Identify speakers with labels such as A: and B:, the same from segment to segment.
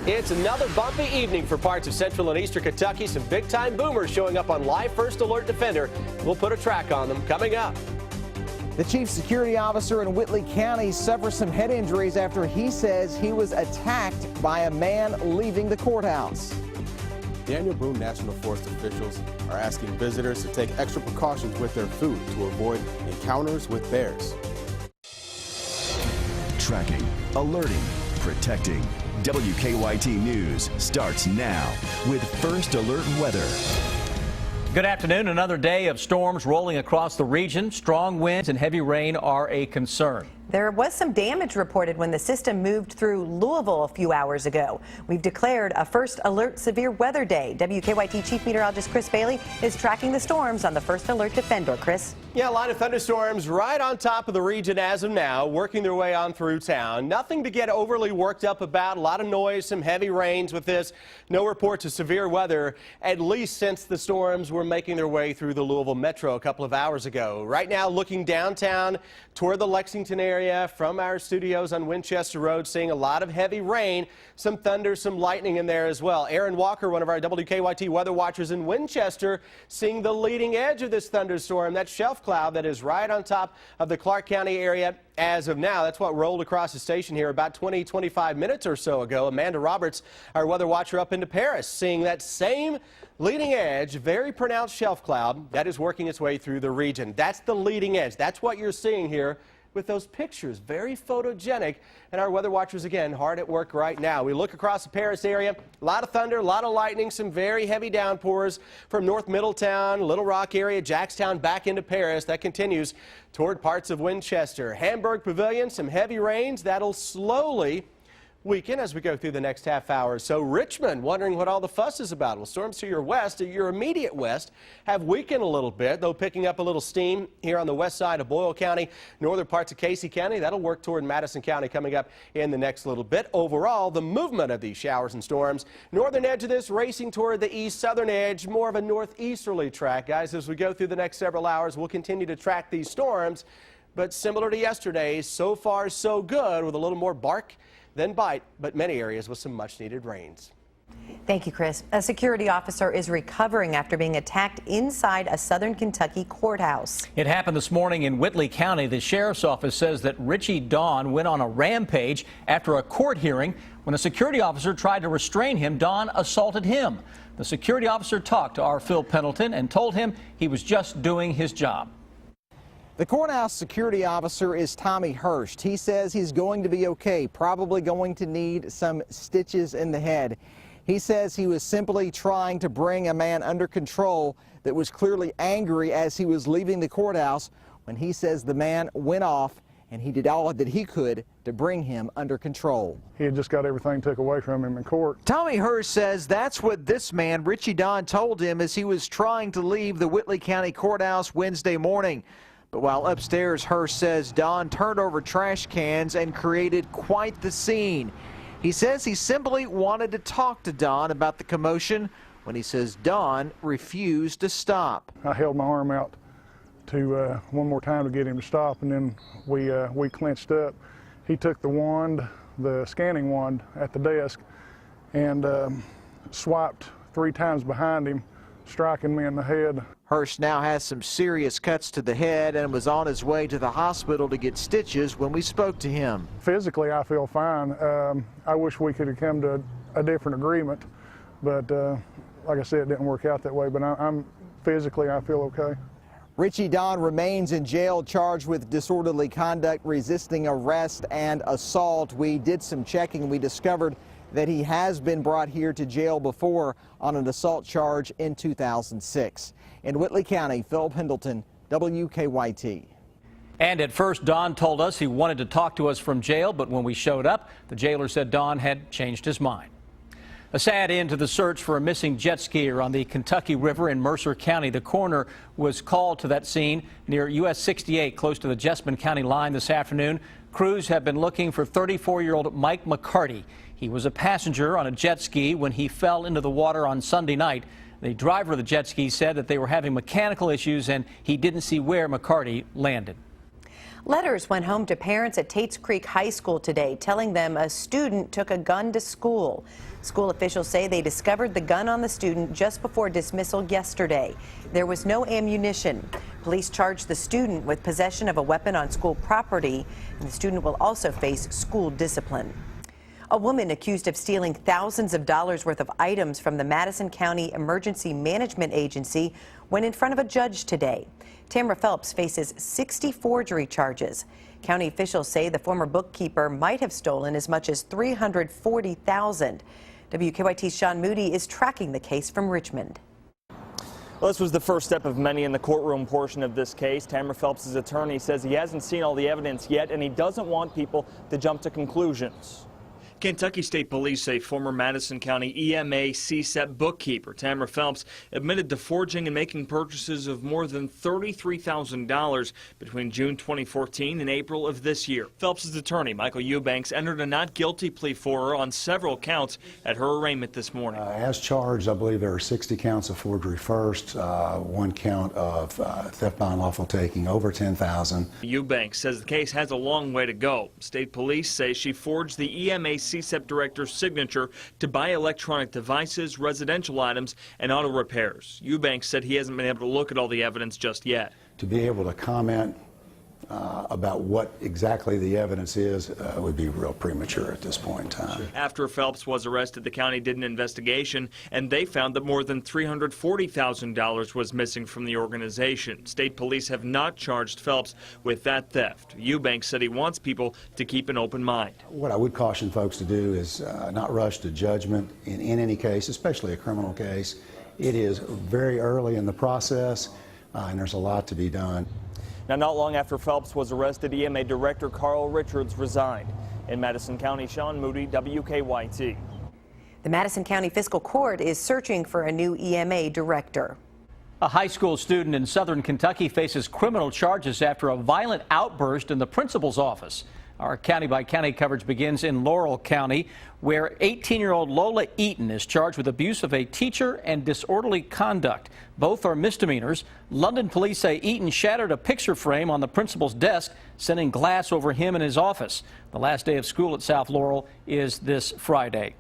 A: It's another bumpy evening for parts of central and eastern Kentucky. Some big-time boomers showing up on live First Alert Defender. We'll put a track on them coming up.
B: The chief security officer in Whitley County suffers some head injuries after he says he was attacked by a man leaving the courthouse.
C: Daniel Boone National Forest officials are asking visitors to take extra precautions with their food to avoid encounters with bears.
D: Tracking, alerting, protecting. WKYT News starts now with First Alert Weather.
E: Good afternoon. Another day of storms rolling across the region. Strong winds and heavy rain are a concern.
F: There was some damage reported when the system moved through Louisville a few hours ago. We've declared a First Alert Severe Weather Day. WKYT Chief Meteorologist Chris Bailey is tracking the storms on the First Alert Defender. Chris?
A: Yeah, a line of thunderstorms right on top of the region as of now, working their way on through town. Nothing to get overly worked up about. A lot of noise, some heavy rains with this. No reports of severe weather, at least since the storms were making their way through the Louisville metro a couple of hours ago. Right now, looking downtown toward the Lexington area from our studios on Winchester Road, seeing a lot of heavy rain, some thunder, some lightning in there as well. Aaron Walker, one of our WKYT weather watchers in Winchester, seeing the leading edge of this thunderstorm, that shelf cloud that is right on top of the Clark County area as of now. That's what rolled across the station here about 25 minutes or so ago. Amanda Roberts, our weather watcher up into Paris, seeing that same leading edge, very pronounced shelf cloud that is working its way through the region. That's the leading edge. That's what you're seeing here with those pictures. Very photogenic. And our weather watchers, again, hard at work right now. We look across the Paris area, a lot of thunder, a lot of lightning, some very heavy downpours from North Middletown, Little Rock area, Jackstown, back into Paris. That continues toward parts of Winchester. Hamburg Pavilion, some heavy rains. That'll slowly weaken as we go through the next half hour. So Richmond, wondering what all the fuss is about. Well, storms to your west, your immediate west, have weakened a little bit, though picking up a little steam here on the west side of Boyle County, northern parts of Casey County. That'll work toward Madison County coming up in the next little bit. Overall, the movement of these showers and storms, northern edge of this racing toward the east, southern edge, more of a northeasterly track. Guys, as we go through the next several hours, we'll continue to track these storms, but similar to yesterday, so far so good, with a little more bark then bite, but many areas with some much-needed rains.
F: Thank you, Chris. A security officer is recovering after being attacked inside a southern Kentucky courthouse.
E: It happened this morning in Whitley County. The sheriff's office says that Richie Don went on a rampage after a court hearing. When a security officer tried to restrain him, Don assaulted him. The security officer talked to our Phil Pendleton and told him he was just doing his job.
B: The courthouse security officer is Tommy Hurst. He says he's going to be okay, probably going to need some stitches in the head. He says he was simply trying to bring a man under control that was clearly angry as he was leaving the courthouse when he says the man went off and he did all that he could to bring him under control.
G: He had just got everything took away from him in court.
B: Tommy Hurst says that's what this man, Richie Don, told him as he was trying to leave the Whitley County Courthouse Wednesday morning. But while upstairs, Hurst says Don turned over trash cans and created quite the scene. He says he simply wanted to talk to Don about the commotion when he says Don refused to stop.
G: I held my arm out to one more time to get him to stop, and then we clinched up. He took the wand, the scanning wand at the desk, and swiped 3 times behind him, striking me in the head.
B: Hurst now has some serious cuts to the head and was on his way to the hospital to get stitches when we spoke to him.
G: Physically, I feel fine. I wish we could have come to a different agreement, but like I said, it didn't work out that way, but I'm physically, I feel okay.
B: Richie Don remains in jail charged with disorderly conduct, resisting arrest, and assault. We did some checking and we discovered that he has been brought here to jail before on an assault charge in 2006. In Whitley County, Phil Pendleton, WKYT.
E: And at first, Don told us he wanted to talk to us from jail, but when we showed up, the jailer said Don had changed his mind. A sad end to the search for a missing jet skier on the Kentucky River in Mercer County. The coroner was called to that scene near US 68, close to the Jessamine County line this afternoon. Crews have been looking for 34-year-old Mike McCarty. He was a passenger on a jet ski when he fell into the water on Sunday night. The driver of the jet ski said that they were having mechanical issues and he didn't see where McCarty landed.
F: Letters went home to parents at Tates Creek High School today, telling them a student took a gun to school. School officials say they discovered the gun on the student just before dismissal yesterday. There was no ammunition. Police charged the student with possession of a weapon on school property, and the student will also face school discipline. A woman accused of stealing thousands of dollars worth of items from the Madison County Emergency Management Agency went in front of a judge today. Tamara Phelps faces 60 forgery charges. County officials say the former bookkeeper might have stolen as much as $340,000. WKYT's Sean Moody is tracking the case from Richmond.
H: Well, this was the first step of many in the courtroom portion of this case. Tamara Phelps' attorney says he hasn't seen all the evidence yet, and he doesn't want people to jump to conclusions. Kentucky State Police say former Madison County EMA CSEP bookkeeper Tamara Phelps admitted to forging and making purchases of more than $33,000 between June 2014 and April of this year. Phelps' attorney, Michael Eubanks, entered a not guilty plea for her on several counts at her arraignment this morning.
I: As charged, I believe there are 60 counts of forgery first, one count of theft by unlawful taking over $10,000.
H: Eubanks says the case has a long way to go. State police say she forged the EMA CSEP director's signature to buy electronic devices, residential items, and auto repairs. Eubanks said he hasn't been able to look at all the evidence just yet.
I: To be able to comment about what exactly the evidence is would be real premature at this point in time.
H: After Phelps was arrested, the county did an investigation, and they found that more than $340,000 was missing from the organization. State police have not charged Phelps with that theft. Eubanks said he wants people to keep an open mind.
I: What I would caution folks to do is not rush to judgment in any case, especially a criminal case. It is very early in the process, and there's a lot to be done.
H: Now, not long after Phelps was arrested, EMA Director Carl Richards resigned. In Madison County, Sean Moody, WKYT.
F: The Madison County Fiscal Court is searching for a new EMA director.
E: A high school student in southern Kentucky faces criminal charges after a violent outburst in the principal's office. Our county-by-county coverage begins in Laurel County, where 18-year-old Lola Eaton is charged with abuse of a teacher and disorderly conduct. Both are misdemeanors. London police say Eaton shattered a picture frame on the principal's desk, sending glass over him and his office. The last day of school at South Laurel is this Friday.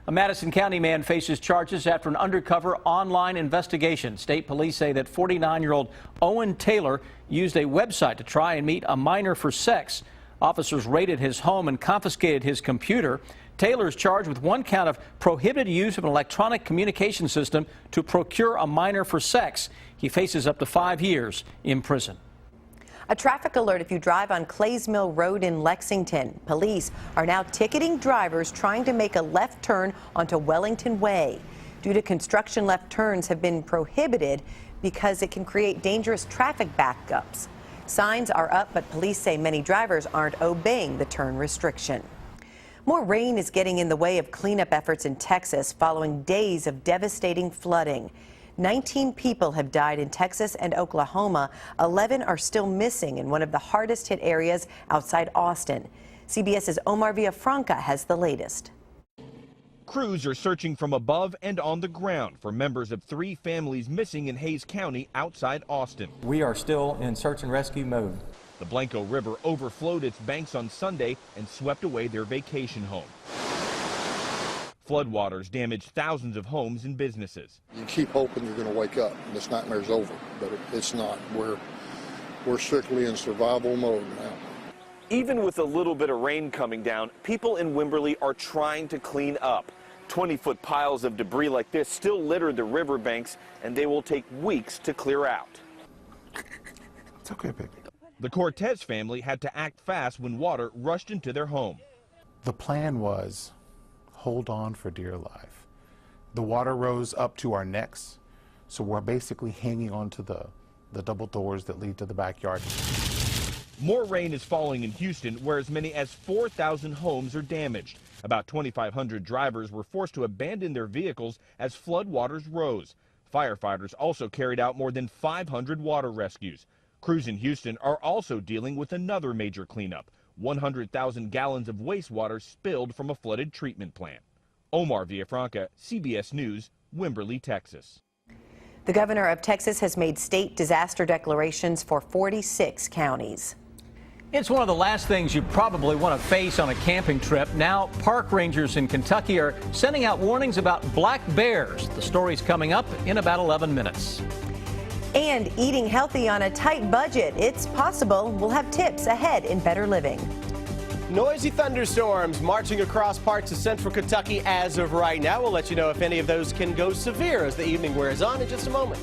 E: A Madison County man faces charges after an undercover online investigation. State police say that 49-year-old Owen Taylor used a website to try and meet a minor for sex. Officers raided his home and confiscated his computer. Taylor is charged with one count of prohibited use of an electronic communication system to procure a minor for sex. He faces up to 5 years in prison.
F: A traffic alert if you drive on Clays Mill Road in Lexington. Police are now ticketing drivers trying to make a left turn onto Wellington Way. Due to construction, left turns have been prohibited because it can create dangerous traffic backups. Signs are up, but police say many drivers aren't obeying the turn restriction. More rain is getting in the way of cleanup efforts in Texas following days of devastating flooding. 19 people have died in Texas and Oklahoma. 11 are still missing in one of the hardest hit areas outside Austin. CBS's Omar Villafranca has the latest.
J: Crews are searching from above and on the ground for members of 3 families missing in Hays County outside Austin.
K: We are still in search and rescue mode.
J: The Blanco River overflowed its banks on Sunday and swept away their vacation home. Floodwaters damaged thousands of homes and businesses.
L: You keep hoping you're going to wake up and this nightmare's over, but it's not. We're strictly in survival mode now.
M: Even with a little bit of rain coming down, people in Wimberley are trying to clean up. 20-foot piles of debris like this still litter the riverbanks, and they will take weeks to clear out.
I: It's okay, baby.
J: The Cortez family had to act fast when water rushed into their home.
N: The plan was hold on for dear life. The water rose up to our necks, so we're basically hanging on to the double doors that lead to the backyard.
J: More rain is falling in Houston, where as many as 4,000 homes are damaged. About 2,500 drivers were forced to abandon their vehicles as floodwaters rose. Firefighters also carried out more than 500 water rescues. Crews in Houston are also dealing with another major cleanup. 100,000 gallons of wastewater spilled from a flooded treatment plant. Omar Villafranca, CBS News, Wimberley, Texas.
F: The governor of Texas has made state disaster declarations for 46 counties.
E: It's one of the last things you probably want to face on a camping trip. Now, park rangers in Kentucky are sending out warnings about black bears. The story's coming up in about 11 minutes.
F: And eating healthy on a tight budget. It's possible. We'll have tips ahead in Better Living.
A: Noisy thunderstorms marching across parts of central Kentucky as of right now. We'll let you know if any of those can go severe as the evening wears on in just a moment.